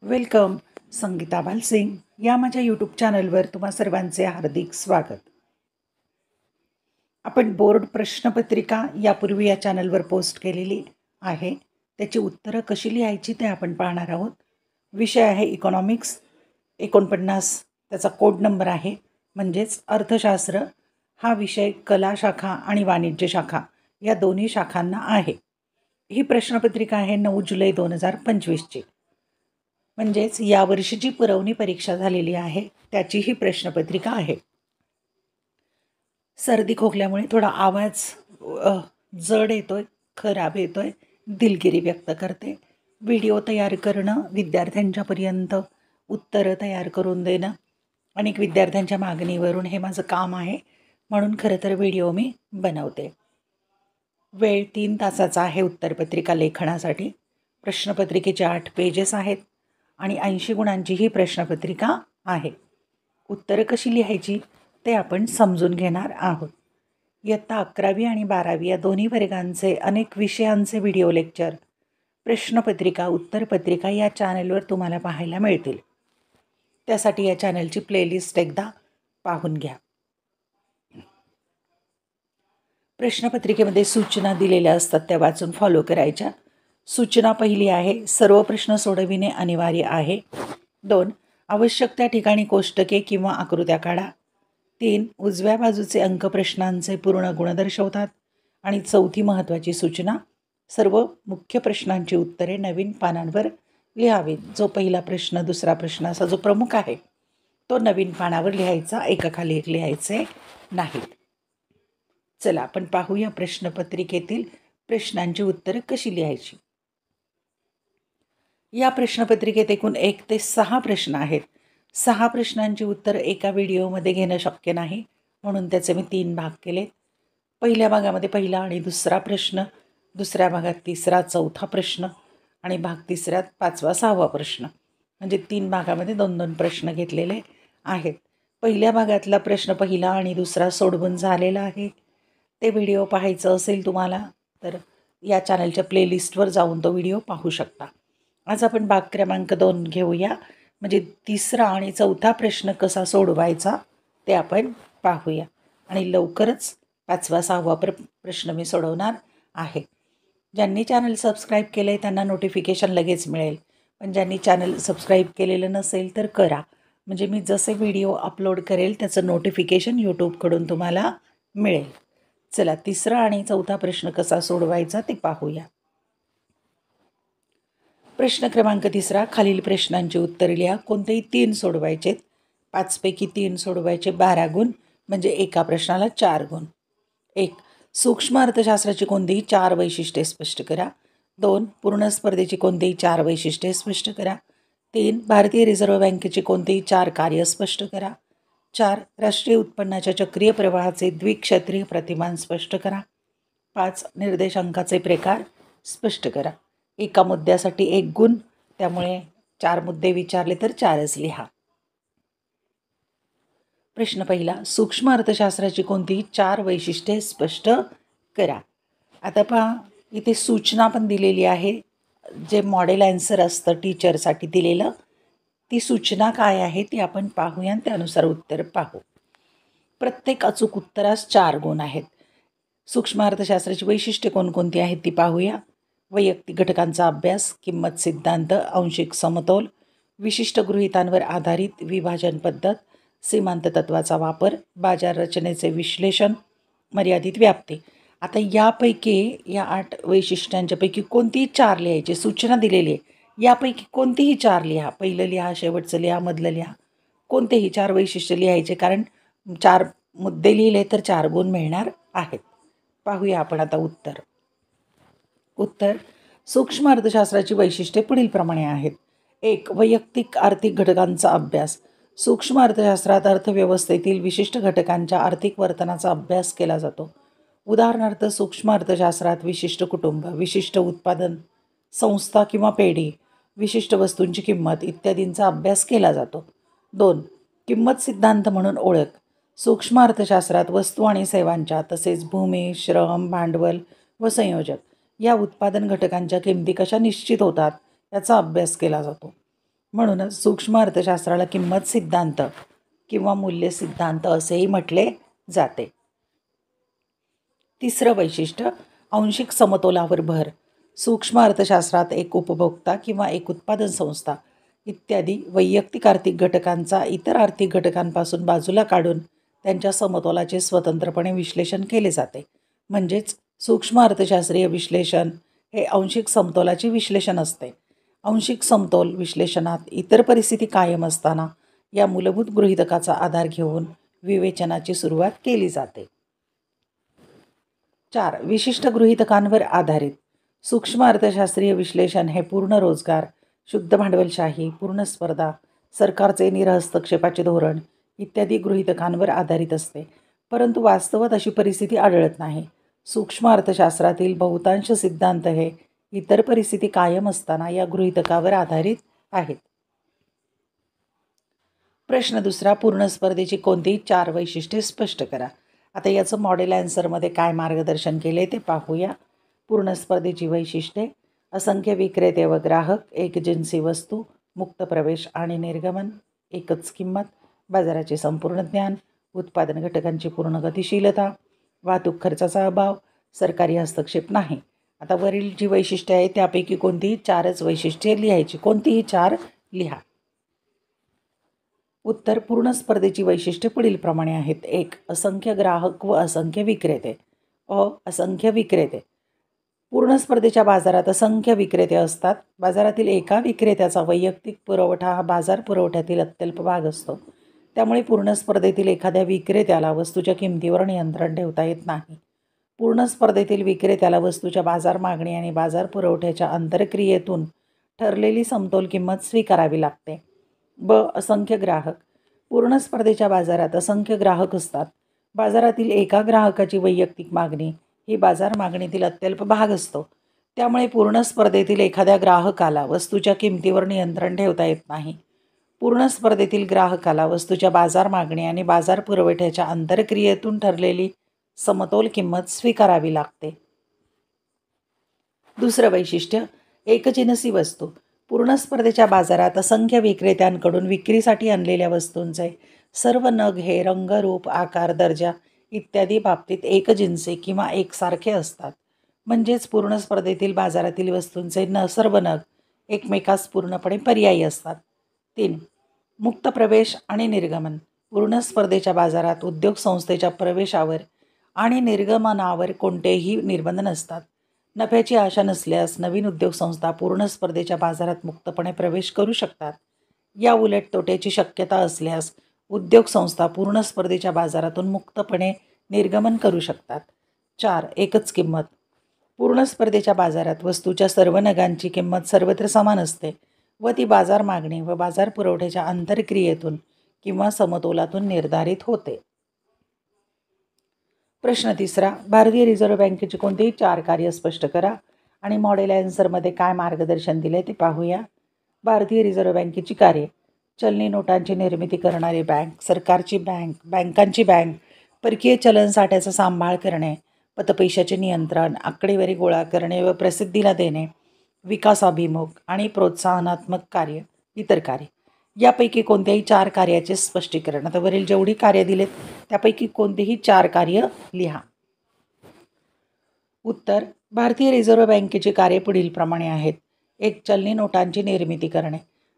Welcome. Sangeeta Balsing या माझ्या YouTube चॅनलवर तुम्हा सर्वांचे हार्दिक स्वागत. आपण बोर्ड प्रश्नपत्रिका यापूर्वी या चॅनलवर पोस्ट केलेली आहे. त्याची उत्तरं कशी लिहायची ते आपण पाहणार आहोत. विषय आहे इकॉनॉमिक्स. 49 त्याचा कोड नंबर आहे, म्हणजेच अर्थशास्त्र. हा विषय कला शाखा आणि वाणिज्य शाखा या दोन्ही शाखांना आहे. ही प्रश्नपत्रिका आहे 9 जुलै 2025ची. म्हणजेच यावर्षीची पुरवणी परीक्षा झालेली आहे त्याची ही प्रश्नपत्रिका आहे. सर्दी खोकल्यामुळे थोडा आवाज जड येतोय, खराब येतोय, दिलगिरी व्यक्त करते. व्हिडिओ तयार करणं, विद्यार्थ्यांच्यापर्यंत उत्तरं तयार करून देणं, अनेक विद्यार्थ्यांच्या मागणीवरून हे माझं काम आहे, म्हणून खरं तर व्हिडिओ मी बनवते. वेळ 3 तासाचा आहे उत्तरपत्रिका लेखनासाठी. प्रश्नपत्रिकेचे 8 पेजेस आहेत आणि 80 गुणांची ही प्रश्नपत्रिका आहे. उत्तरं कशी लिहायची ते आपण समजून घेणार आहोत. इयत्ता 11वी आणि 12वी या दोन्ही वर्गांचे अनेक विषयांचे व्हिडिओ लेक्चर, प्रश्नपत्रिका, उत्तरपत्रिका या चॅनलवर तुम्हाला पाहायला मिळतील. त्यासाठी या चॅनलची प्लेलिस्ट एकदा पाहून घ्या. प्रश्नपत्रिकेमध्ये सूचना दिलेल्या असतात, त्या वाचून फॉलो करायच्या. सूचना पहिली आहे, सर्व प्रश्न सोडविणे अनिवार्य आहे. 2, आवश्यक त्या ठिकाणी कोष्टके किंवा आकृत्या काढा. 3, उजव्या बाजूचे अंक प्रश्नांचे पूर्ण गुण दर्शवतात. आणि चौथी महत्त्वाची सूचना, सर्व मुख्य प्रश्नांची उत्तरे नवीन पानांवर लिहावीत. जो पहिला प्रश्न, दुसरा प्रश्न असा जो प्रमुख आहे तो नवीन पानावर लिहायचा, एकाखाली एक लिहायचे नाहीत. चला आपण पाहूया प्रश्नपत्रिकेतील प्रश्नांची उत्तरे कशी लिहायची. या प्रश्नपत्रिकेत एकूण 1 ते 6 प्रश्न आहेत. 6 प्रश्नांची उत्तरं एका व्हिडिओमध्ये घेणं शक्य नाही, म्हणून त्याचे मी 3 भाग केलेत. पहिल्या भागामध्ये पहिला आणि दुसरा प्रश्न, दुसऱ्या भागात तिसरा, चौथा प्रश्न आणि भाग तिसऱ्यात 5वा, 6वा प्रश्न, म्हणजे 3 भागामध्ये 2-2 प्रश्न घेतलेले आहेत. पहिल्या भागातला प्रश्न पहिला आणि दुसरा सोडवून झालेला आहे. ते व्हिडिओ पाहायचं असेल तुम्हाला तर या चॅनलच्या प्लेलिस्टवर जाऊन तो व्हिडिओ पाहू शकता. आज आपण भाग क्रमांक 2 घेऊया, म्हणजे तिसरा आणि चौथा प्रश्न कसा सोडवायचा ते आपण पाहूया. आणि लवकरच 5वा, 6वा प्रश्न मी सोडवणार आहे. ज्यांनी चॅनल सबस्क्राईब केलं आहे त्यांना नोटिफिकेशन लगेच मिळेल, पण ज्यांनी चॅनल सबस्क्राईब केलेलं नसेल तर करा, म्हणजे मी जसे व्हिडिओ अपलोड करेल त्याचं नोटिफिकेशन यूट्यूबकडून तुम्हाला मिळेल. चला तिसरा आणि चौथा प्रश्न कसा सोडवायचा ते पाहूया. प्रश्न क्रमांक 3, खालील प्रश्नांची उत्तरे लिहा. कोणतेही 3 सोडवायचेत. 5 पैकी 3 सोडवायचे, 12 गुण, म्हणजे एका प्रश्नाला 4 गुण. 1, सूक्ष्म अर्थशास्त्राची कोणतीही 4 वैशिष्ट्ये स्पष्ट करा. 2, पूर्ण स्पर्धेची कोणतीही 4 वैशिष्ट्ये स्पष्ट करा. 3, भारतीय रिझर्व्ह बँकेची कोणतीही 4 कार्य स्पष्ट करा. 4, राष्ट्रीय उत्पन्नाच्या चक्रीय प्रवाहाचे द्विक्षत्रीय प्रतिमान स्पष्ट करा. 5, निर्देशांकाचे प्रकार स्पष्ट करा. एका मुद्द्यासाठी 1 गुण, त्यामुळे 4 मुद्दे विचारले तर 4च लिहा. प्रश्न पहिला, सूक्ष्म अर्थशास्त्राची कोणतीही 4 वैशिष्ट्ये स्पष्ट करा. आता पहा, इथे सूचना पण दिलेली आहे. जे मॉडेल आन्सर असतं टीचरसाठी दिलेलं, ती सूचना काय आहे ती आपण पाहूया आणि त्यानुसार उत्तर पाहू. प्रत्येक अचूक उत्तरास 4 गुण आहेत. सूक्ष्म अर्थशास्त्राची वैशिष्ट्ये कोणकोणती आहेत ती पाहूया. वैयक्तिक घटकांचा अभ्यास, किंमत सिद्धांत, आंशिक समतोल, विशिष्ट गृहितांवर आधारित विभाजन पद्धत, सीमांत तत्वाचा वापर, बाजार रचनेचे विश्लेषण, मर्यादित व्याप्ती. आता यापैकी या 8 वैशिष्ट्यांच्यापैकी कोणतीही 4 लिहायची. सूचना दिलेली आहे, यापैकी कोणतीही 4 लिहा. पहिलं लिहा, शेवटचं लिहा, मधलं लिहा, कोणतेही 4 वैशिष्ट्य लिहायचे, कारण 4 मुद्दे लिहिले तर 4 गुण मिळणार आहेत. पाहूया आपण आता उत्तर. सूक्ष्म अर्थशास्त्राची वैशिष्ट्ये पुढीलप्रमाणे आहेत. 1, वैयक्तिक आर्थिक घटकांचा अभ्यास. सूक्ष्म अर्थशास्त्रात अर्थव्यवस्थेतील विशिष्ट घटकांच्या आर्थिक वर्तनाचा अभ्यास केला जातो. उदाहरणार्थ, सूक्ष्म अर्थशास्त्रात विशिष्ट कुटुंब, विशिष्ट उत्पादन संस्था किंवा पेढी, विशिष्ट वस्तूंची किंमत इत्यादींचा अभ्यास केला जातो. 2, किंमत सिद्धांत म्हणून ओळख. सूक्ष्म अर्थशास्त्रात वस्तू आणि सेवांच्या, तसेच भूमी, श्रम, भांडवल व संयोजक या उत्पादन घटकांच्या किमती कशा निश्चित होतात याचा अभ्यास केला जातो. म्हणूनच सूक्ष्म अर्थशास्त्राला किंमत सिद्धांत किंवा मूल्य सिद्धांत असेही म्हटले जाते. तिसरं वैशिष्ट्य आंशिक समतोलावर भर. सूक्ष्म अर्थशास्त्रात एक उपभोक्ता किंवा एक उत्पादन संस्था इत्यादी वैयक्तिक आर्थिक घटकांचा इतर आर्थिक घटकांपासून बाजूला काढून त्यांच्या समतोलाचे स्वतंत्रपणे विश्लेषण केले जाते. म्हणजेच सूक्ष्म अर्थशास्त्रीय विश्लेषण हे आंशिक समतोलाचे विश्लेषण असते. आंशिक समतोल विश्लेषणात इतर परिस्थिती कायम असताना या मूलभूत गृहीतकाचा आधार घेऊन विवेचनाची सुरुवात केली जाते. 4. विशिष्ट गृहीतकांवर आधारित. सूक्ष्म अर्थशास्त्रीय विश्लेषण हे पूर्ण रोजगार, शुद्ध भांडवलशाही, पूर्ण स्पर्धा, सरकारचे निरहस्तक्षेपाचे धोरण इत्यादी गृहीतकांवर आधारित असते. परंतु वास्तवात अशी परिस्थिती आढळत नाही. सूक्ष्म अर्थशास्त्रातील बहुतांश सिद्धांत हे इतर परिस्थिती कायम असताना या गृहीतकावर आधारित आहेत. प्रश्न दुसरा. पूर्ण स्पर्धेची कोणतीही 4 वैशिष्ट्ये स्पष्ट करा. आता याचं मॉडेल आन्सरमध्ये काय मार्गदर्शन केले ते पाहूया. पूर्ण स्पर्धेची वैशिष्ट्ये: असंख्य विक्रेते व ग्राहक, एकजिन्सी वस्तू, मुक्त प्रवेश आणि निर्गमन, एकच किंमत, बाजाराचे संपूर्ण ज्ञान, उत्पादन घटकांची पूर्ण गतिशीलता, वाहतूक खर्चाचा अभाव, सरकारी हस्तक्षेप नाही. आता वरील जी वैशिष्ट्ये आहेत त्यापैकी कोणतीही 4च वैशिष्ट्ये लिहायची. कोणतीही 4 लिहा. उत्तर. पूर्ण स्पर्धेची वैशिष्ट्ये पुढीलप्रमाणे आहेत. 1. असंख्य ग्राहक व असंख्य विक्रेते. असंख्य विक्रेते. पूर्ण स्पर्धेच्या बाजारात असंख्य विक्रेते असतात. बाजारातील एका विक्रेत्याचा वैयक्तिक पुरवठा हा बाजार पुरवठ्यातील अत्यल्प भाग असतो. त्यामुळे पूर्ण स्पर्धेतील एखाद्या विक्रेत्याला वस्तूच्या किमतीवर नियंत्रण ठेवता येत नाही. पूर्ण स्पर्धेतील विक्रेत्याला वस्तूच्या बाजार मागणी आणि बाजार पुरवठ्याच्या आंतरक्रियेतून ठरलेली समतोल किंमत स्वीकारावी लागते. असंख्य ग्राहक. पूर्ण स्पर्धेच्या बाजारात असंख्य ग्राहक असतात. बाजारातील एका ग्राहकाची वैयक्तिक मागणी ही बाजार मागणीतील अत्यल्प भाग असतो. त्यामुळे पूर्ण स्पर्धेतील एखाद्या ग्राहकाला वस्तूच्या किमतीवर नियंत्रण ठेवता येत नाही. पूर्ण स्पर्धेतील ग्राहकाला वस्तूच्या बाजार मागणी आणि बाजार पुरवठ्याच्या आंतरक्रियेतून ठरलेली समतोल किंमत स्वीकारावी लागते. दुसरं वैशिष्ट्य. एकजिनसी वस्तू. पूर्ण स्पर्धेच्या बाजारात असंख्य विक्रेत्यांकडून विक्रीसाठी आणलेल्या वस्तूंचे सर्व नग हे रंग, रूप, आकार, दर्जा इत्यादी बाबतीत एकजिन्सी किंवा एकसारखे असतात. म्हणजेच पूर्ण स्पर्धेतील बाजारातील वस्तूंचे सर्व नग एकमेकास पूर्णपणे पर्यायी असतात. 3. मुक्त प्रवेश आणि निर्गमन. पूर्ण स्पर्धेच्या बाजारात उद्योग संस्थेच्या प्रवेशावर आणि निर्गमनावर कोणतेही निर्बंध नसतात. नफ्याची आशा नसल्यास नवीन उद्योगसंस्था पूर्ण स्पर्धेच्या बाजारात मुक्तपणे प्रवेश करू शकतात. या उलट तोट्याची शक्यता असल्यास उद्योगसंस्था पूर्ण स्पर्धेच्या बाजारातून मुक्तपणे निर्गमन करू शकतात. 4. एकच किंमत. पूर्ण स्पर्धेच्या बाजारात वस्तूच्या सर्व नगांची किंमत सर्वत्र समान असते व ती बाजार मागणी व बाजार पुरवठ्याच्या आंतरक्रियेतून किंवा समतोलातून निर्धारित होते. प्रश्न तिसरा. भारतीय रिझर्व्ह बँकेची कोणतेही 4 कार्य स्पष्ट करा आणि मॉडेल आन्सरमध्ये काय मार्गदर्शन दिले ते पाहूया. भारतीय रिझर्व्ह बँकेची कार्ये: चलनी नोटांची निर्मिती करणारी बँक, सरकारची बँक, बँकांची बँक, परकीय चलन साठ्याचा सांभाळ करणे, पतपैशाचे नियंत्रण, आकडेवारी गोळा करणे व प्रसिद्धीला देणे, विकासाभिमुख आणि प्रोत्साहनात्मक कार्य, इतर कार्य. यापैकी कोणत्याही 4 कार्याचे स्पष्टीकरण. आता वरील जेवढी कार्य दिलेत त्यापैकी कोणतीही 4 कार्य लिहा. उत्तर. भारतीय रिझर्व्ह बँकेची कार्ये पुढीलप्रमाणे आहेत. 1. चलनी नोटांची निर्मिती करणे.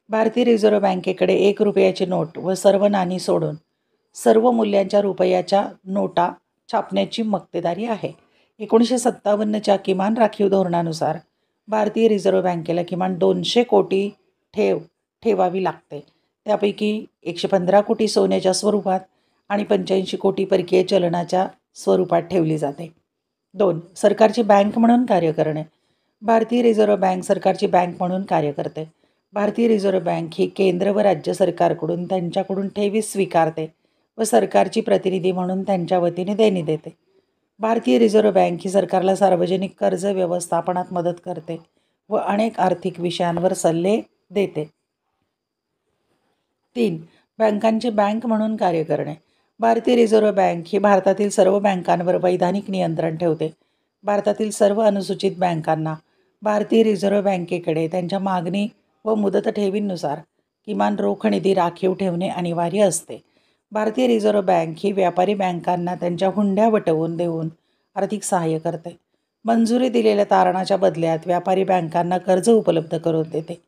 भारतीय रिझर्व्ह बँकेकडे 1 रुपयाची नोट व सर्व नाणी सोडून सर्व मूल्यांच्या रुपयाच्या नोटा छापण्याची मक्तेदारी आहे. 1957च्या किमान राखीव धोरणानुसार भारतीय रिझर्व्ह बँकेला किमान 200 कोटी ठेवावी लागते. त्यापैकी 115 कोटी सोन्याच्या स्वरूपात आणि 85 कोटी परकीय चलनाच्या स्वरूपात ठेवली जाते. 2. सरकारची बँक म्हणून कार्य करणे. भारतीय रिझर्व्ह बँक सरकारची बँक म्हणून कार्य करते. भारतीय रिझर्व्ह बँक ही केंद्र व राज्य सरकारकडून त्यांच्याकडून ठेवी स्वीकारते व सरकारची प्रतिनिधी म्हणून त्यांच्या वतीने देणी देते. भारतीय रिझर्व्ह बँक ही सरकारला सार्वजनिक कर्ज व्यवस्थापनात मदत करते व अनेक आर्थिक विषयांवर सल्ले देते. 3. बँकांची बँक म्हणून कार्य करणे. भारतीय रिझर्व्ह बँक ही भारतातील सर्व बँकांवर वैधानिक नियंत्रण ठेवते. भारतातील सर्व अनुसूचित बँकांना भारतीय रिझर्व्ह बँकेकडे त्यांच्या मागणी व मुदत ठेवींनुसार किमान रोख निधी राखीव ठेवणे अनिवार्य असते. भारतीय रिझर्व्ह बँक ही व्यापारी बँकांना त्यांच्या हुंड्या वटवून देऊन आर्थिक सहाय्य करते. मंजुरी दिलेल्या तारणाच्या बदल्यात व्यापारी बँकांना कर्ज उपलब्ध करून देते.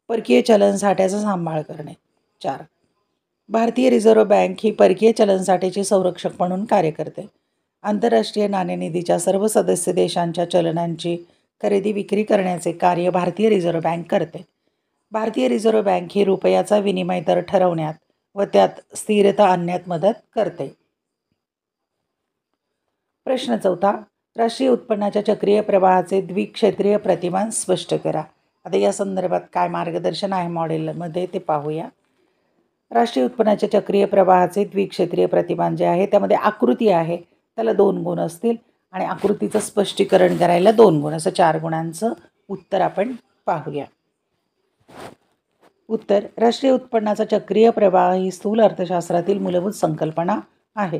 परकीय चलन साठ्याचा सांभाळ करणे. 4. भारतीय रिझर्व्ह बँक ही परकीय चलनसाठ्याची संरक्षक म्हणून कार्य करते. आंतरराष्ट्रीय नाणेनिधीच्या सर्व सदस्य देशांच्या चलनांची खरेदी विक्री करण्याचे कार्य भारतीय रिझर्व्ह बँक करते. भारतीय रिझर्व्ह बँक ही रुपयाचा विनिमय दर ठरवण्यात व त्यात स्थिरता आणण्यात मदत करते. प्रश्न 4. राष्ट्रीय उत्पन्नाच्या चक्रीय प्रवाहाचे द्विक्षेत्रीय प्रतिमान स्पष्ट करा. आता या संदर्भात काय मार्गदर्शन आहे मॉडेलमध्ये ते पाहूया. राष्ट्रीय उत्पन्नाच्या चक्रीय प्रवाहाचे द्विक्षेत्रीय प्रतिमान जे आहे त्यामध्ये आकृती आहे, त्याला 2 गुण असतील आणि आकृतीचं स्पष्टीकरण करायला 2 गुण, असं 4 गुणांचं उत्तर आपण पाहूया. उत्तर: राष्ट्रीय उत्पन्नाचा चक्रीय प्रवाह ही स्थूल अर्थशास्त्रातील मूलभूत संकल्पना आहे.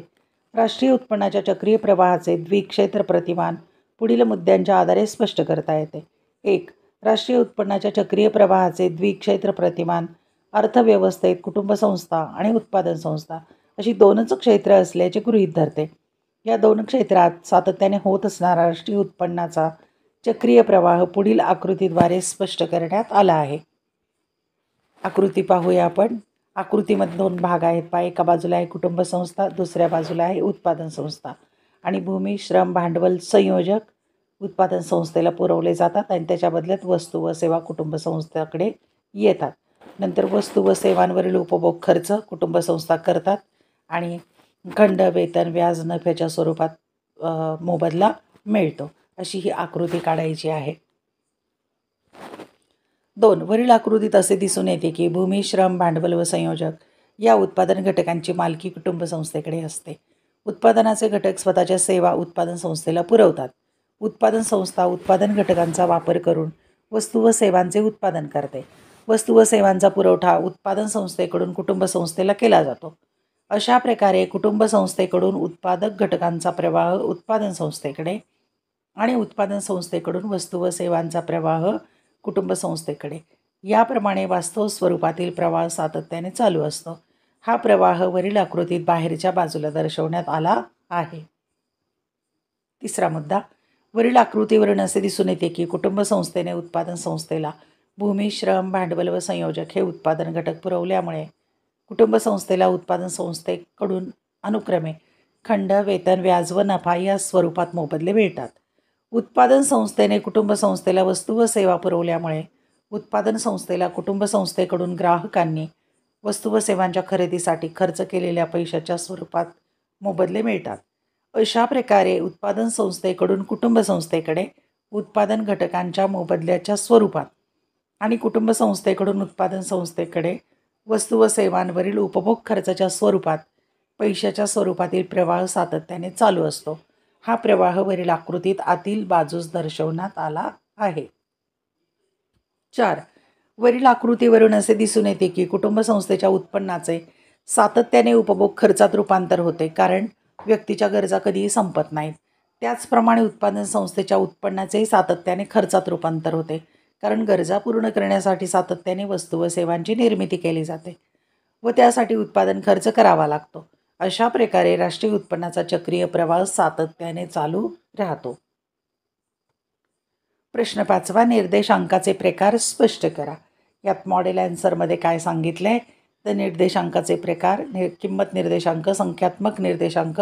राष्ट्रीय उत्पन्नाच्या चक्रीय प्रवाहाचे द्विक्षेत्र प्रतिमान पुढील मुद्द्यांच्या आधारे स्पष्ट करता येते. 1. राष्ट्रीय उत्पन्नाच्या चक्रीय प्रवाहाचे द्विक्षेत्र प्रतिमान अर्थव्यवस्थेत कुटुंब संस्था आणि उत्पादन संस्था अशी 2च क्षेत्र असल्याचे गृहीत धरते. या 2 क्षेत्रात सातत्याने होत असणारा राष्ट्रीय उत्पन्नाचा चक्रीय प्रवाह पुढील आकृतीद्वारे स्पष्ट करण्यात आला आहे. आकृती पाहूया आपण. आकृतीमध्ये 2 भाग आहेत. एका बाजूला आहे कुटुंब संस्था, दुसऱ्या बाजूला आहे उत्पादन संस्था आणि भूमी, श्रम, भांडवल संयोजक उत्पादन संस्थेला पुरवले जातात आणि त्याच्या बदल्यात वस्तू व सेवा कुटुंब संस्थेकडे येतात. नंतर वस्तू व सेवांवरील उपभोग खर्च कुटुंब संस्था करतात आणि खंड, वेतन, व्याज, नफ्याच्या स्वरूपात मोबदला मिळतो. अशी ही आकृती काढायची आहे. 2. वरील आकृतीत असे दिसून येते की भूमी, श्रम, भांडवल व संयोजक या उत्पादन घटकांची मालकी कुटुंब संस्थेकडे असते. उत्पादनाचे घटक स्वतःच्या सेवा उत्पादन संस्थेला पुरवतात. उत्पादन संस्था उत्पादन घटकांचा वापर करून वस्तू व सेवांचे उत्पादन करते. वस्तू व सेवांचा पुरवठा उत्पादन संस्थेकडून कुटुंब संस्थेला केला जातो. अशा प्रकारे कुटुंब संस्थेकडून उत्पादक घटकांचा प्रवाह उत्पादन संस्थेकडे आणि उत्पादन संस्थेकडून वस्तू व सेवांचा प्रवाह कुटुंब संस्थेकडे याप्रमाणे वास्तव स्वरूपातील प्रवाह सातत्याने चालू असतो. हा प्रवाह वरील आकृतीत बाहेरच्या बाजूला दर्शवण्यात आला आहे. 3रा मुद्दा. वरील आकृतीवरून असे दिसून येते की कुटुंब संस्थेने उत्पादन संस्थेला भूमी, श्रम, भांडवल व संयोजक हे उत्पादन घटक पुरवल्यामुळे कुटुंब संस्थेला उत्पादन संस्थेकडून अनुक्रमे खंड, वेतन, व्याज व नफा या स्वरूपात मोबदले मिळतात. उत्पादन संस्थेने कुटुंब संस्थेला वस्तू व सेवा पुरवल्यामुळे उत्पादन संस्थेला कुटुंब संस्थेकडून ग्राहकांनी वस्तू व सेवांच्या खरेदीसाठी खर्च केलेल्या पैशाच्या स्वरूपात मोबदले मिळतात. अशा प्रकारे उत्पादन संस्थेकडून कुटुंब संस्थेकडे उत्पादन घटकांच्या मोबदल्याच्या स्वरूपात आणि कुटुंब संस्थेकडून उत्पादन संस्थेकडे वस्तू व सेवांवरील उपभोग खर्चाच्या स्वरूपात पैशाच्या स्वरूपातील प्रवाह सातत्याने चालू असतो. हा प्रवाह वरील आकृतीत आतील बाजूस दर्शवण्यात आला आहे. 4. वरील आकृतीवरून असे दिसून येते की कुटुंब संस्थेच्या उत्पन्नाचे सातत्याने उपभोग खर्चात रूपांतर होते, कारण व्यक्तीच्या गरजा कधीही संपत नाहीत. त्याचप्रमाणे उत्पादन संस्थेच्या उत्पन्नाचे सातत्याने खर्चात रूपांतर होते, कारण गरजा पूर्ण करण्यासाठी सातत्याने वस्तू व सेवांची निर्मिती केली जाते व त्यासाठी उत्पादन खर्च करावा लागतो. अशा प्रकारे राष्ट्रीय उत्पन्नाचा चक्रीय प्रवाह सातत्याने चालू राहतो. प्रश्न 5. निर्देशांकाचे प्रकार स्पष्ट करा. यात मॉडेल आन्सरमध्ये काय सांगितले आहे तर निर्देशांकाचे प्रकार किंमत निर्देशांक, संख्यात्मक निर्देशांक,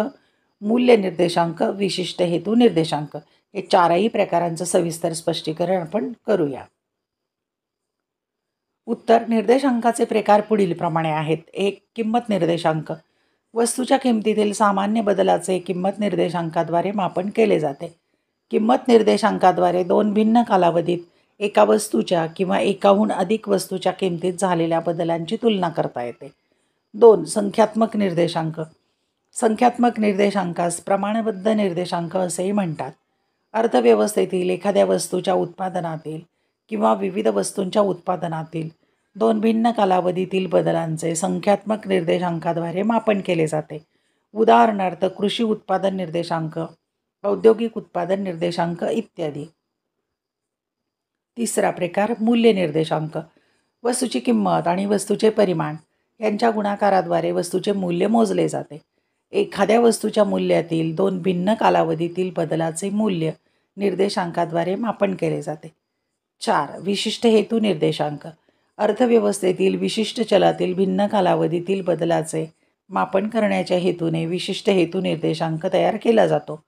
मूल्य निर्देशांक, विशिष्ट हेतू निर्देशांक हे 4ही प्रकारांचं सविस्तर स्पष्टीकरण आपण करूया. उत्तर. निर्देशांकाचे प्रकार पुढील प्रमाणे आहेत. 1. किंमत निर्देशांक. वस्तूच्या किमतीतील सामान्य बदलाचे किंमत निर्देशांकाद्वारे मापन केले जाते. किंमत निर्देशांकाद्वारे 2 भिन्न कालावधीत एका वस्तूच्या किंवा एकाहून अधिक वस्तूच्या किमतीत झालेल्या बदलांची तुलना करता येते. 2. संख्यात्मक निर्देशांक. संख्यात्मक निर्देशांकास प्रमाणबद्ध निर्देशांक असेही म्हणतात. अर्थव्यवस्थेतील एखाद्या वस्तूच्या उत्पादनातील किंवा विविध वस्तूंच्या उत्पादनातील 2 भिन्न कालावधीतील बदलांचे संख्यात्मक निर्देशांकाद्वारे मापन केले जाते. उदाहरणार्थ कृषी उत्पादन निर्देशांक, औद्योगिक उत्पादन निर्देशांक इत्यादी. 3रा प्रकार मूल्य निर्देशांक. वस्तूची किंमत आणि वस्तूचे परिमाण यांच्या गुणाकाराद्वारे वस्तूचे मूल्य मोजले जाते. एखाद्या वस्तूच्या मूल्यातील दोन भिन्न कालावधीतील बदलाचे मूल्य निर्देशांकाद्वारे मापन केले जाते. 4. विशिष्ट हेतू निर्देशांक. अर्थव्यवस्थेतील विशिष्ट चलातील भिन्न कालावधीतील बदलाचे मापन करण्याच्या हेतूने विशिष्ट हेतू निर्देशांक तयार केला जातो.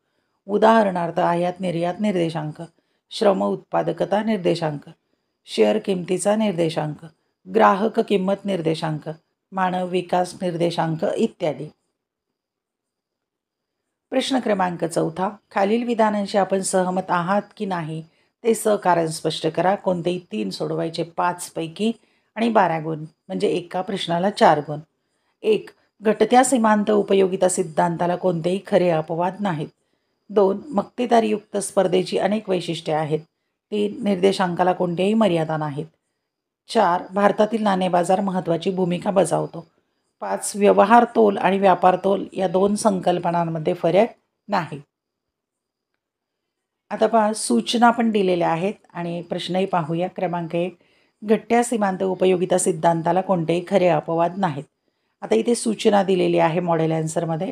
उदाहरणार्थ आयात निर्यात निर्देशांक, श्रम उत्पादकता निर्देशांक, शेअर किमतीचा निर्देशांक, ग्राहक किंमत निर्देशांक, मानव विकास निर्देशांक इत्यादी. प्रश्न क्रमांक 4. खालील विधानांशी आपण सहमत आहात की नाही ते सहकारण स्पष्ट करा. कोणतेही 3 सोडवायचे 5 पैकी आणि 12 गुण म्हणजे एका प्रश्नाला 4 गुण. 1. घटत्या सीमांत उपयोगिता सिद्धांताला कोणतेही खरे अपवाद नाहीत. 2. मक्तेदारीयुक्त स्पर्धेची अनेक वैशिष्ट्ये आहेत. 3. निर्देशांकाला कोणत्याही मर्यादा नाहीत. 4. भारतातील नाणे बाजार महत्त्वाची भूमिका बजावतो. 5. व्यवहार तोल आणि व्यापार तोल या 2 संकल्पनांमध्ये फरक नाही. आता पहा, सूचना पण दिलेल्या आहेत आणि प्रश्नही पाहूया. क्रमांक 1. घटत्या सीमांत उपयोगिता सिद्धांताला कोणतेही खरे अपवाद नाहीत. आता इथे सूचना दिलेली आहे मॉडेल ॲन्सरमध्ये.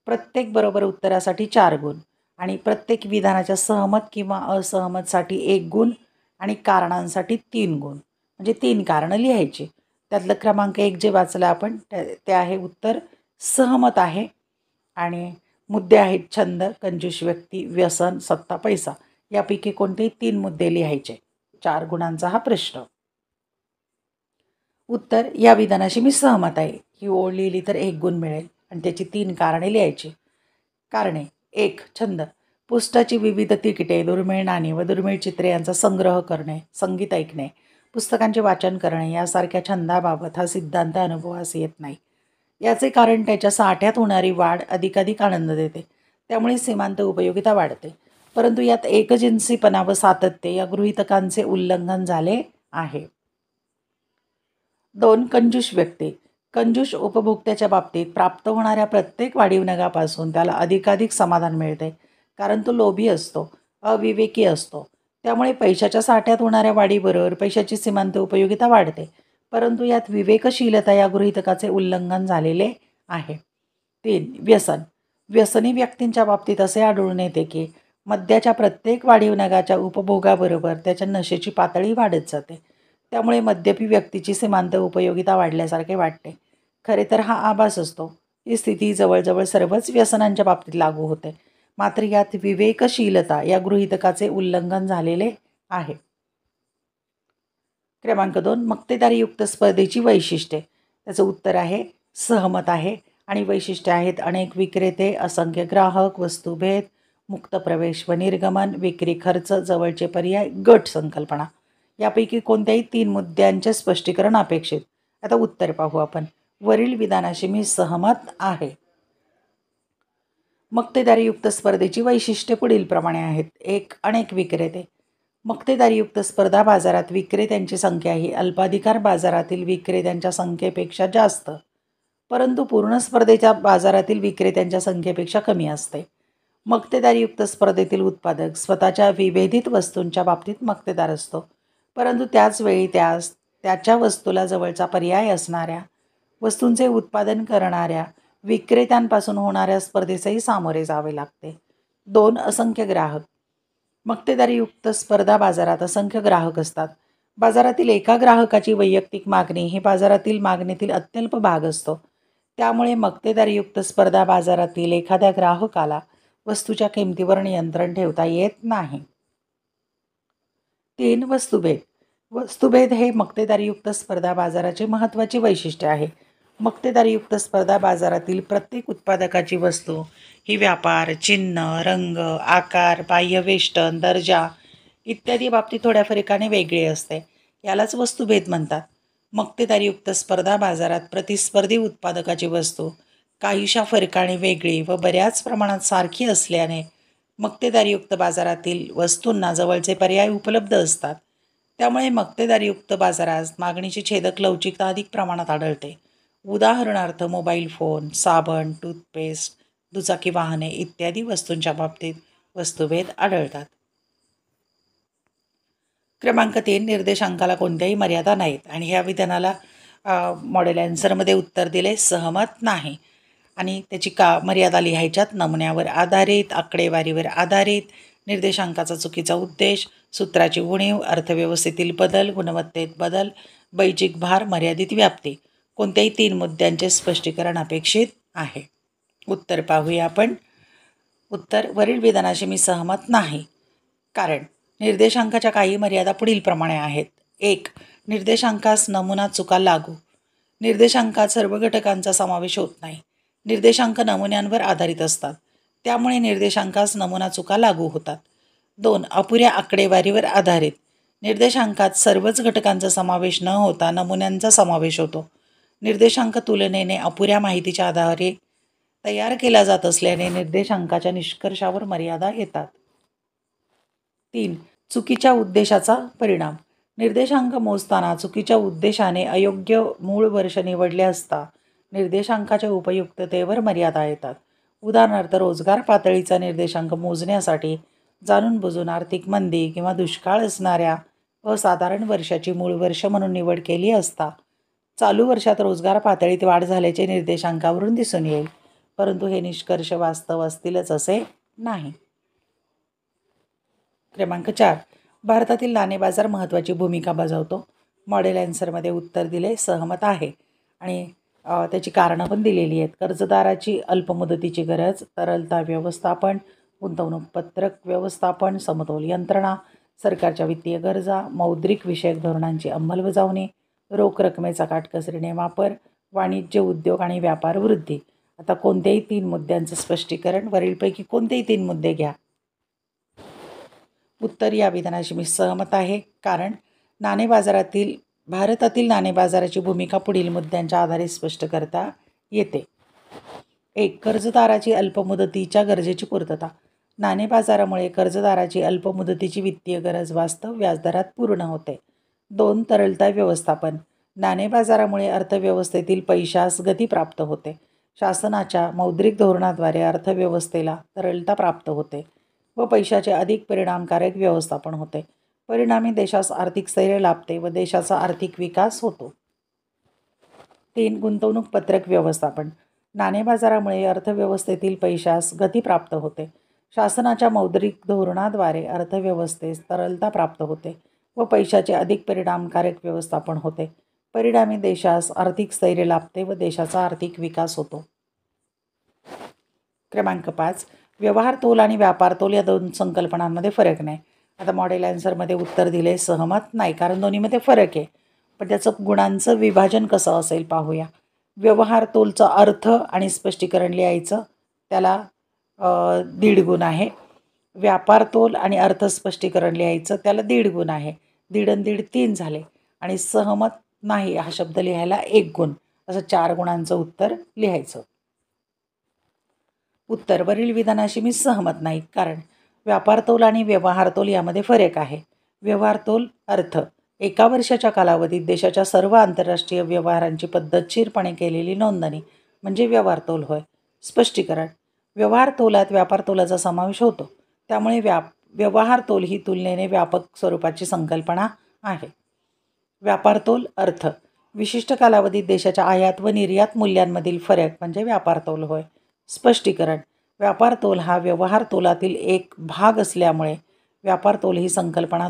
प्रत्येक बरोबर उत्तरासाठी 4 गुण आणि प्रत्येक विधानाच्या सहमत किंवा असहमतसाठी 1 गुण आणि कारणांसाठी 3 गुण म्हणजे 3 कारणं लिहायची. त्यातलं क्रमांक 1 जे वाचलं आपण ते आहे उत्तर सहमत आहे. आणि मुद्दे आहेत छंद, कंजूस व्यक्ती, व्यसन, सत्ता, पैसा. यापैकी कोणतेही 3 मुद्दे लिहायचे. 4 गुणांचा हा प्रश्न. उत्तर या विधानाशी मी सहमत आहे. ही ओळ लिहिली तर 1 गुण मिळेल आणि त्याची 3 कारणे लिहायची. कारणे. 1. छंद. पुस्तकाची विविध तिकिटे, दुर्मिळ नाणी व दुर्मिळ चित्रे यांचा संग्रह करणे, संगीत ऐकणे, पुस्तकांचे वाचन करणे यासारख्या छंदाबाबत हा सिद्धांत अनुभवास येत नाही. याचे कारण त्याच्या साठ्यात होणारी वाढ अधिकाधिक आनंद देते, त्यामुळे सीमांत उपयोगिता वाढते. परंतु यात एकजिन्सीपणा व सातत्य या गृहीतकांचे उल्लंघन झाले आहे. 2. कंजूस व्यक्ती. कंजूस उपभोक्त्याच्या बाबतीत प्राप्त होणाऱ्या प्रत्येक वाढीव नगापासून त्याला अधिकाधिक समाधान मिळते, कारण तो लोभी असतो, अविवेकी असतो. त्यामुळे पैशाच्या साठ्यात होणाऱ्या वाढीबरोबर पैशाची सीमांत उपयोगिता वाढते, परंतु यात विवेकशीलता या गृहीतकाचे उल्लंघन झालेले आहे. 3. व्यसन. व्यसनी व्यक्तींच्या बाबतीत असे आढळून येते की मद्याच्या प्रत्येक वाढीव नगाच्या उपभोगाबरोबर त्याच्या नशेची पातळी वाढत जाते, त्यामुळे मद्यपी व्यक्तीची सीमांत उपयोगिता वाढल्यासारखे वाटते. खरे तर हा आभास असतो. ही स्थिती जवळजवळ सर्वच व्यसनांच्या बाबतीत लागू होते, मात्र यात विवेकशीलता या गृहीतकाचे उल्लंघन झालेले आहे. क्रमांक 2. मक्तेदारीयुक्त स्पर्धेची वैशिष्ट्ये. त्याचं उत्तर आहे सहमत आहे आणि वैशिष्ट्ये आहेत अनेक विक्रेते, असंख्य ग्राहक, वस्तुभेद, मुक्त प्रवेश व निर्गमन, विक्री खर्च, जवळचे पर्याय, गट संकल्पना. यापैकी कोणत्याही 3 मुद्द्यांचे स्पष्टीकरण अपेक्षित. आता उत्तर पाहू आपण. वरील विधानाशी मी सहमत आहे. मक्तेदारीयुक्त स्पर्धेची वैशिष्ट्ये पुढीलप्रमाणे आहेत. 1. अनेक विक्रेते. मक्तेदारीयुक्त स्पर्धा बाजारात विक्रेत्यांची संख्या ही अल्पाधिकार बाजारातील विक्रेत्यांच्या संख्येपेक्षा जास्त, परंतु पूर्ण स्पर्धेच्या बाजारातील विक्रेत्यांच्या संख्येपेक्षा कमी असते. मक्तेदारीयुक्त स्पर्धेतील उत्पादक स्वतःच्या विभेदित वस्तूंच्या बाबतीत मक्तेदार असतो, परंतु त्याचवेळी त्याच्या वस्तूला जवळचा पर्याय असणाऱ्या वस्तूंचे उत्पादन करणाऱ्या विक्रेत्यांपासून होणाऱ्या स्पर्धेसही सामोरे जावे लागते. 2. असंख्य ग्राहक. मक्तेदारीयुक्त स्पर्धा बाजारात असंख्य ग्राहक असतात. बाजारातील एका ग्राहकाची वैयक्तिक मागणी ही बाजारातील मागणीतील अत्यल्प भाग असतो, त्यामुळे मक्तेदारीयुक्त स्पर्धा बाजारातील एखाद्या ग्राहकाला वस्तूच्या किमतीवर नियंत्रण ठेवता येत नाही. 3. वस्तुभेद. वस्तुभेद हे मक्तेदारीयुक्त स्पर्धा बाजाराचे महत्त्वाचे वैशिष्ट्य आहे. मक्तेदारीयुक्त स्पर्धा बाजारातील प्रत्येक उत्पादकाची वस्तू ही व्यापार, चिन्ह, रंग, आकार, बाह्य वेष्टन, दर्जा इत्यादी बाबतीत थोड्या फरकाने वेगळी असते. यालाच वस्तुभेद म्हणतात. मक्तेदारीयुक्त स्पर्धा बाजारात प्रतिस्पर्धी उत्पादकाची वस्तू काहीशा फरकाने वेगळी व बऱ्याच प्रमाणात सारखी असल्याने मक्तेदारीयुक्त बाजारातील वस्तूंना जवळचे पर्याय उपलब्ध असतात. त्यामुळे मक्तेदारीयुक्त बाजारात मागणीची छेदक लवचिकता अधिक प्रमाणात आढळते. उदाहरणार्थ मोबाईल फोन, साबण, टूथपेस्ट, दुचाकी वाहने इत्यादी वस्तूंच्या बाबतीत वस्तुभेद आढळतात. क्रमांक 3, निर्देशांकाला कोणत्याही मर्यादा नाहीत आणि ह्या विधानाला मॉडेल ॲन्सरमध्ये उत्तर दिले सहमत नाही. आणि त्याची मर्यादा लिहायच्यात नमुन्यावर आधारित, आकडेवारीवर आधारित, निर्देशांकाचा चुकीचा उद्देश, सूत्राची उणीव, अर्थव्यवस्थेतील बदल, गुणवत्तेत बदल, बैजिक भार, मर्यादित व्याप्ती. कोणत्याही 3 मुद्द्यांचे स्पष्टीकरण अपेक्षित आहे. उत्तर पाहूया आपण. उत्तर, वरील विधानाशी मी सहमत नाही. कारण निर्देशांकाच्या काही मर्यादा पुढीलप्रमाणे आहेत. 1. निर्देशांकास नमुना चुका लागू. निर्देशांकात सर्व घटकांचा समावेश होत नाही. निर्देशांक नमुन्यांवर आधारित असतात, त्यामुळे निर्देशांकास नमुना चुका लागू होतात. 2. अपुऱ्या आकडेवारीवर आधारित. निर्देशांकात सर्वच घटकांचा समावेश न होता नमुन्यांचा समावेश होतो. निर्देशांक तुलनेने अपुऱ्या माहितीच्या आधारे तयार केला जात असल्याने निर्देशांकाच्या निष्कर्षावर मर्यादा येतात. 3. चुकीच्या उद्देशाचा परिणाम. निर्देशांक मोजताना चुकीच्या उद्देशाने अयोग्य मूळ वर्ष निवडले असता निर्देशांकाच्या उपयुक्ततेवर मर्यादा येतात. उदाहरणार्थ, रोजगार पातळीचा निर्देशांक मोजण्यासाठी जाणून बुजून आर्थिक मंदी किंवा दुष्काळ असणाऱ्या असाधारण वर्षाची मूळ वर्ष म्हणून निवड केली असता चालू वर्षात रोजगार पातळीत वाढ झाल्याचे निर्देशांकावरून दिसून येईल, परंतु हे निष्कर्ष वास्तव असतीलच असे नाही. क्रमांक 4, भारतातील नाणे बाजार महत्त्वाची भूमिका बजावतो. मॉडेल ॲन्सरमध्ये उत्तर दिले सहमत आहे आणि त्याची कारणं पण दिलेली आहेत. कर्जदाराची अल्पमुदतीची गरज, तरलता व्यवस्थापन, गुंतवणूक पत्रक व्यवस्थापन, समतोल यंत्रणा, सरकारच्या वित्तीय गरजा, मौद्रिक विषयक धोरणांची अंमलबजावणी, रोख रकमेचा काटकसरीने वापर, वाणिज्य उद्योग आणि व्यापार वृद्धी. आता कोणत्याही 3 मुद्द्यांचं स्पष्टीकरण. वरीलपैकी कोणतेही 3 मुद्दे घ्या. उत्तर, या विधानाशी मी सहमत आहे. कारण भारतातील नाणे बाजाराची भूमिका पुढील मुद्द्यांच्या आधारे स्पष्ट करता येते. 1. कर्जदाराची अल्पमुदतीच्या गरजेची पूर्तता. नाणे बाजारामुळे कर्जदाराची अल्पमुदतीची वित्तीय गरज वास्तव व्याजदरात पूर्ण होते. 2. तरलता व्यवस्थापन. नाणे बाजारामुळे अर्थव्यवस्थेतील पैशास गती प्राप्त होते. शासनाच्या मौद्रिक धोरणाद्वारे अर्थव्यवस्थेला तरलता प्राप्त होते व पैशाचे अधिक परिणामकारक व्यवस्थापन होते. परिणामी देशास आर्थिक स्थैर्य लाभते व देशाचा आर्थिक विकास होतो. 3. गुंतवणूक पत्रक व्यवस्थापन. नाणे बाजारामुळे अर्थव्यवस्थेतील पैशास गती प्राप्त होते. शासनाच्या मौद्रिक धोरणाद्वारे अर्थव्यवस्थेस तरलता प्राप्त होते व पैशाचे अधिक परिणामकारक व्यवस्थापन होते. परिणामी देशास आर्थिक स्थैर्य लाभते व देशाचा आर्थिक विकास होतो. क्रमांक 5, व्यवहार तोल आणि व्यापार तोल या 2 संकल्पनांमध्ये फरक नाही. आता मॉडेल ॲन्सरमध्ये उत्तर दिले सहमत नाही, कारण दोन्हीमध्ये फरक आहे. पण त्याचं गुणांचं विभाजन कसं असेल पाहूया. व्यवहार तोलचा अर्थ आणि स्पष्टीकरण लिहायचं, त्याला 1.5 गुण आहे. व्यापार तोल आणि अर्थ स्पष्टीकरण लिहायचं, त्याला 1.5 गुण आहे. 1.5 आणि 1.5 3 झाले. आणि सहमत नाही हा शब्द लिहायला 1 गुण. असं 4 गुणांचं उत्तर लिहायचं. उत्तर, वरील विधानाशी मी सहमत नाही. कारण व्यापार तोल आणि व्यवहार तोल यामध्ये फरक आहे. व्यवहार तोल अर्थ. एका वर्षाच्या कालावधीत देशाच्या सर्व आंतरराष्ट्रीय व्यवहारांची पद्धतशीरपणे केलेली नोंदणी म्हणजे व्यवहार तोल होय. स्पष्टीकरण. व्यवहार तोलात व्यापार तोलाचा समावेश होतो, त्यामुळे व्यवहार तोल ही तुलनेने व्यापक स्वरूपाची संकल्पना आहे. व्यापार तोल अर्थ. विशिष्ट कालावधीत देशाच्या आयात व निर्यात मूल्यांमधील फरक म्हणजे व्यापार तोल होय. स्पष्टीकरण. व्यापार तोल हा व्यवहार तोलातील एक भाग असल्यामुळे व्यापार तोल ही संकल्पना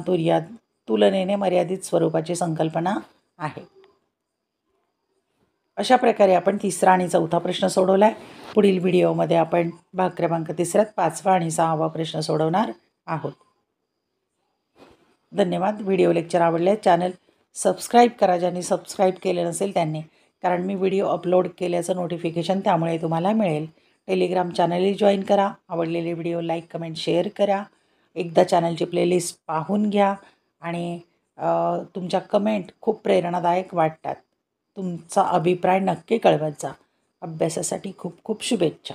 तुलनेने मर्यादित स्वरूपाची संकल्पना आहे. अशा प्रकारे आपण 3रा आणि 4था प्रश्न सोडवला आहे. पुढील व्हिडिओमध्ये आपण भाग क्रमांक 3ऱ्यात 5वा आणि 6वा प्रश्न सोडवणार आहोत. धन्यवाद. व्हिडिओ लेक्चर आवडले चॅनल सबस्क्राईब करा, ज्यांनी सबस्क्राईब केले नसेल त्यांनी, कारण मी व्हिडिओ अपलोड केल्याचं नोटिफिकेशन त्यामुळे तुम्हाला मिळेल. टेलिग्राम चॅनलही जॉईन करा. आवडलेले व्हिडिओ लाईक, कमेंट, शेअर करा. एकदा चॅनलची प्लेलिस्ट पाहून घ्या आणि तुमच्या कमेंट खूप प्रेरणादायक वाटतात. तुमचा अभिप्राय नक्की कळवत जा. अभ्यासासाठी खूप खूप शुभेच्छा.